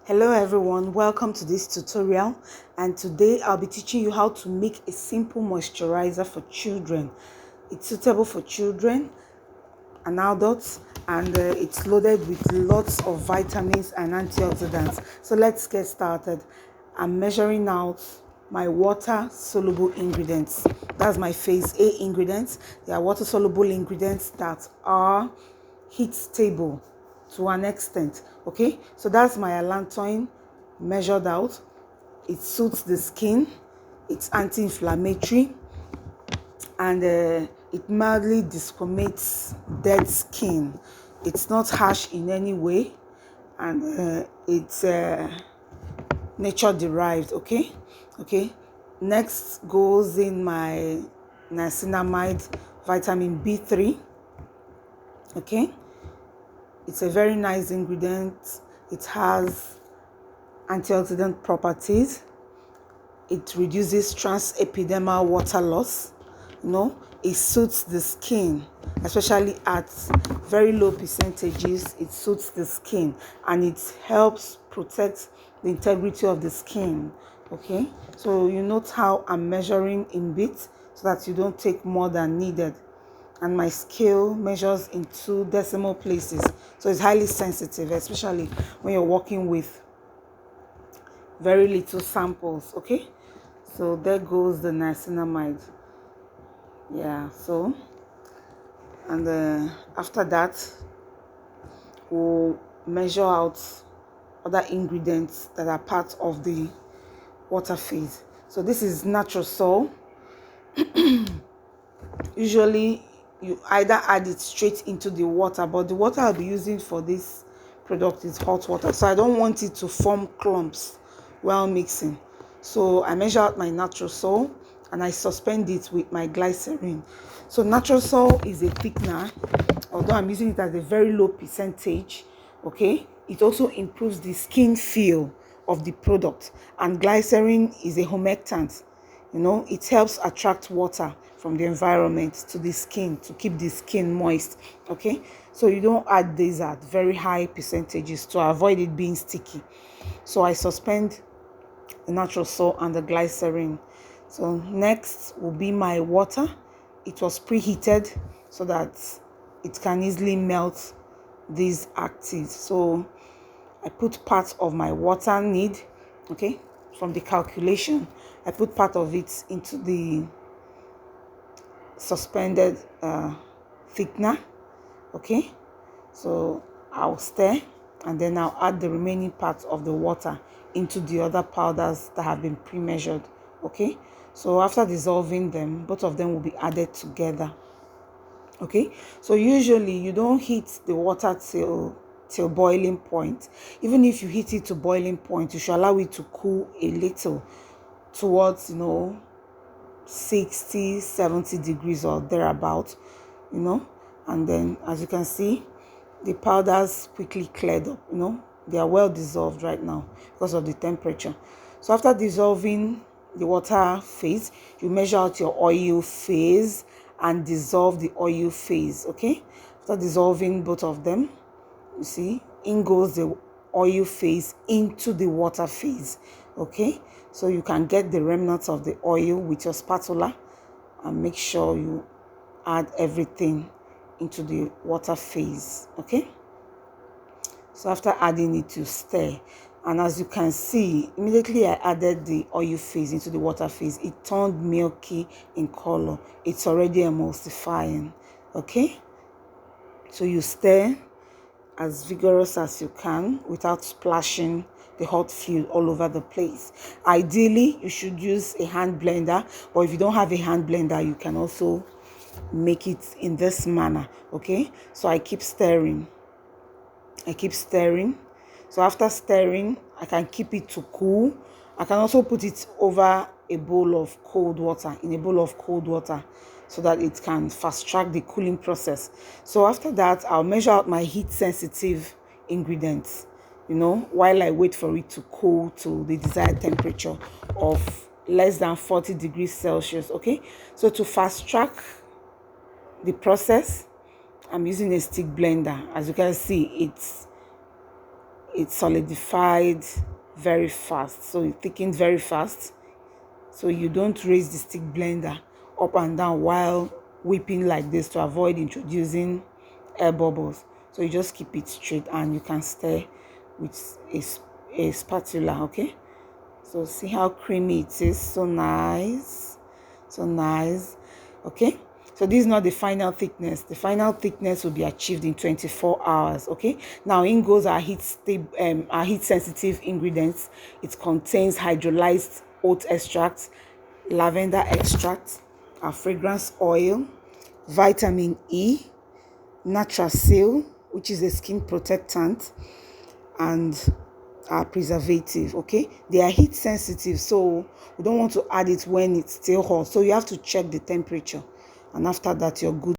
Hello everyone, welcome to this tutorial, and today I'll be teaching you how to make a simple moisturizer for children. It's suitable for children and adults, and it's loaded with lots of vitamins and antioxidants. So let's get started. I'm measuring out my water soluble ingredients. That's my phase A ingredients. They are water soluble ingredients that are heat stable to an extent. Okay, so that's my allantoin measured out. It suits the skin, it's anti-inflammatory, and it mildly desquamates dead skin. It's not harsh in any way, and it's nature derived. Okay, next goes in my niacinamide vitamin B3. Okay, it's a very nice ingredient. It has antioxidant properties. It reduces transepidermal water loss. It suits the skin, especially at very low percentages. It suits the skin and it helps protect the integrity of the skin. Okay, so you note how I'm measuring in bits so that you don't take more than needed. And my scale measures in 2 decimal places, so it's highly sensitive, especially when you're working with very little samples. Okay, so there goes the niacinamide. So and after that we'll measure out other ingredients that are part of the water phase. So this is natural salt. Usually you either add it straight into the water, but the water I'll be using for this product is hot water, so I don't want it to form clumps while mixing. So I measure out my natural salt and I suspend it with my glycerin. So natural salt is a thickener, although I'm using it at a very low percentage. Okay, it also improves the skin feel of the product, and glycerin is a humectant. It helps attract water from the environment to the skin to keep the skin moist. Okay, so you don't add these at very high percentages to avoid it being sticky. So I suspend the natural salt and the glycerin. So next will be my water. It was preheated so that it can easily melt these actives. So I put part of my water need, okay, from the calculation. I put part of it into the suspended thickener. Okay, so I'll stir and then I'll add the remaining part of the water into the other powders that have been pre-measured. Okay, so after dissolving them, both of them will be added together. Okay, so usually you don't heat the water till boiling point. Even if you heat it to boiling point, you should allow it to cool a little towards 60-70 degrees or thereabout. And then as you can see, the powders quickly cleared up. They are well dissolved right now because of the temperature. So after dissolving the water phase, you measure out your oil phase and dissolve the oil phase. Okay, after dissolving both of them, you see, in goes the oil phase into the water phase. Okay, so you can get the remnants of the oil with your spatula and make sure you add everything into the water phase. Okay, so after adding it, you stir, and as you can see, immediately I added the oil phase into the water phase, it turned milky in color. It's already emulsifying. Okay, so you stir as vigorous as you can without splashing the hot fluid all over the place. Ideally, you should use a hand blender, or if you don't have a hand blender, you can also make it in this manner. Okay, so I keep stirring. So after stirring, I can keep it to cool. I can also put it over a bowl of cold water, so that it can fast track the cooling process. So after that, I'll measure out my heat sensitive ingredients, while I wait for it to cool to the desired temperature of less than 40 degrees Celsius. Okay, so to fast track the process, I'm using a stick blender. As you can see, it solidified very fast, so it thickened very fast. So you don't raise the stick blender up and down while whipping like this to avoid introducing air bubbles. So you just keep it straight and you can stir with a spatula. Okay, so see how creamy it is. So nice, so nice. Okay, so this is not the final thickness. The final thickness will be achieved in 24 hours. Okay, now in goes our heat sensitive ingredients. It contains hydrolyzed oat extract, lavender extract, our fragrance oil, vitamin E, Natrasil, which is a skin protectant, and our preservative. Okay, they are heat sensitive, so we don't want to add it when it's still hot, so you have to check the temperature, and after that you're good.